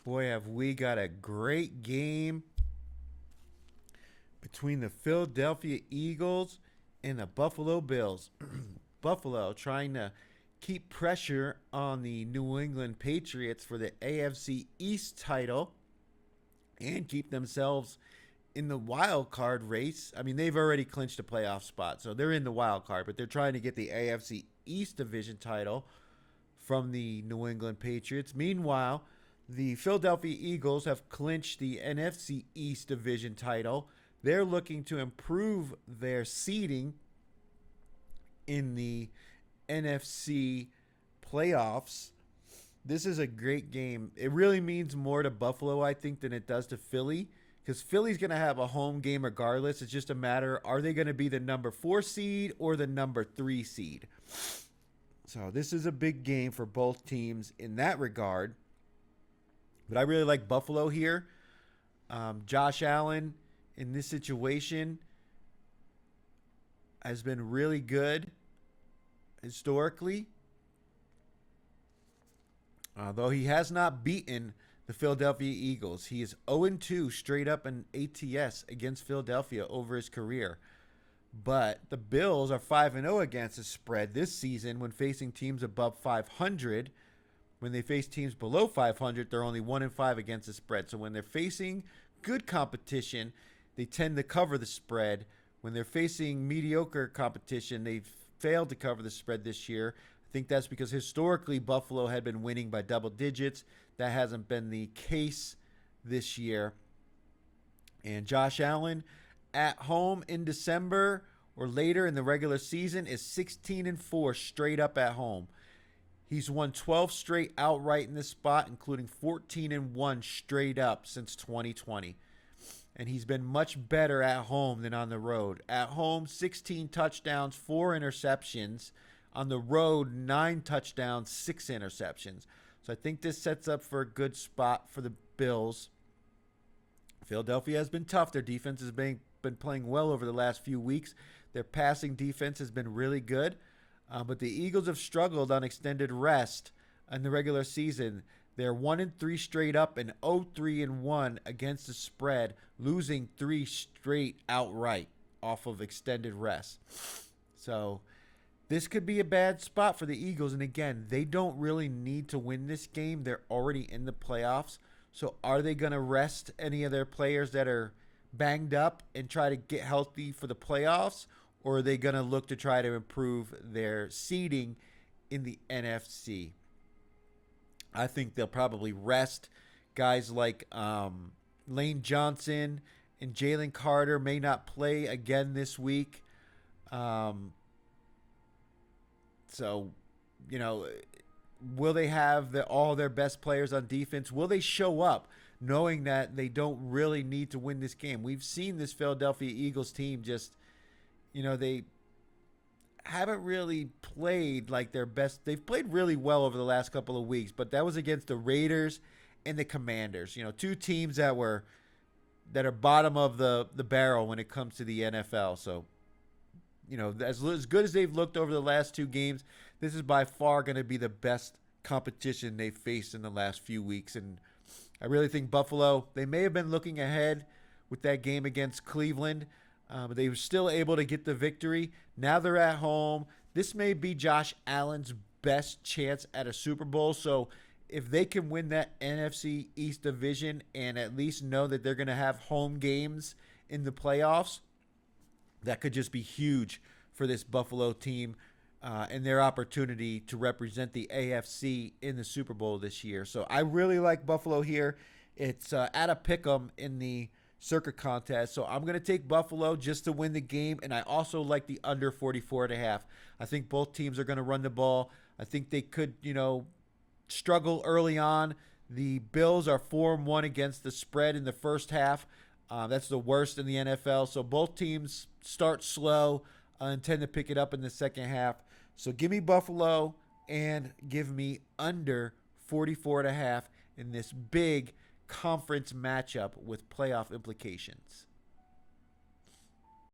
Boy, have we got a great game between the Philadelphia Eagles and the Buffalo Bills. Buffalo trying to keep pressure on the New England Patriots for the AFC East title and keep themselves in the wild card race. I mean, they've already clinched a playoff spot, so they're in the wild card, but they're trying to get the AFC East division title from the New England Patriots. Meanwhile, the Philadelphia Eagles have clinched the NFC East division title. They're looking to improve their seeding in the NFC playoffs. This is a great game. It really means more to Buffalo, I think, than it does to Philly, because Philly's going to have a home game regardless. It's just a matter, are they going to be the number 4 seed or the number 3 seed? So this is a big game for both teams in that regard. But I really like Buffalo here. Josh Allen in this situation has been really good historically. Though he has not beaten the Philadelphia Eagles. He is 0-2 straight up in ATS against Philadelphia over his career. But the Bills are 5-0 against the spread this season when facing teams above 500. When they face teams below 500, they're only 1-5 against the spread. So when they're facing good competition, they tend to cover the spread. When they're facing mediocre competition, they've failed to cover the spread this year. I think that's because historically Buffalo had been winning by double digits. That hasn't been the case this year. And Josh Allen at home in December or later in the regular season is 16-4 straight up at home. He's won 12 straight outright in this spot, including 14-1 straight up since 2020. And he's been much better at home than on the road. At home, 16 touchdowns, 4 interceptions. On the road, 9 touchdowns, 6 interceptions. So I think this sets up for a good spot for the Bills. Philadelphia has been tough. Their defense has been playing well over the last few weeks. Their passing defense has been really good. But the Eagles have struggled on extended rest in the regular season. They're 1-3 straight up and 0-3-1 against the spread, losing 3 straight outright off of extended rest. So this could be a bad spot for the Eagles. And again, they don't really need to win this game. They're already in the playoffs. So are they going to rest any of their players that are banged up and try to get healthy for the playoffs? Or are they going to look to try to improve their seeding in the NFC? I think they'll probably rest guys like Lane Johnson and Jalen Carter may not play again this week. So, will they have all their best players on defense? Will they show up knowing that they don't really need to win this game? We've seen this Philadelphia Eagles team just, they haven't really played like their best. They've played really well over the last couple of weeks, but that was against the Raiders and the Commanders. 2 teams that are bottom of the barrel when it comes to the NFL. So, as good as they've looked over the last 2 games, this is by far going to be the best competition they've faced in the last few weeks. And I really think Buffalo, they may have been looking ahead with that game against Cleveland, but they were still able to get the victory. Now they're at home. This may be Josh Allen's best chance at a Super Bowl. So if they can win that NFC East division and at least know that they're going to have home games in the playoffs, that could just be huge for this Buffalo team and their opportunity to represent the AFC in the Super Bowl this year. So I really like Buffalo here. It's at a pick'em in the circuit contest. So I'm going to take Buffalo just to win the game. And I also like the under 44.5. I think both teams are going to run the ball. I think they could, struggle early on. The Bills are 4-1 against the spread in the first half. That's the worst in the NFL. So both teams start slow and tend to pick it up in the second half. So give me Buffalo and give me under 44.5 in this big conference matchup with playoff implications.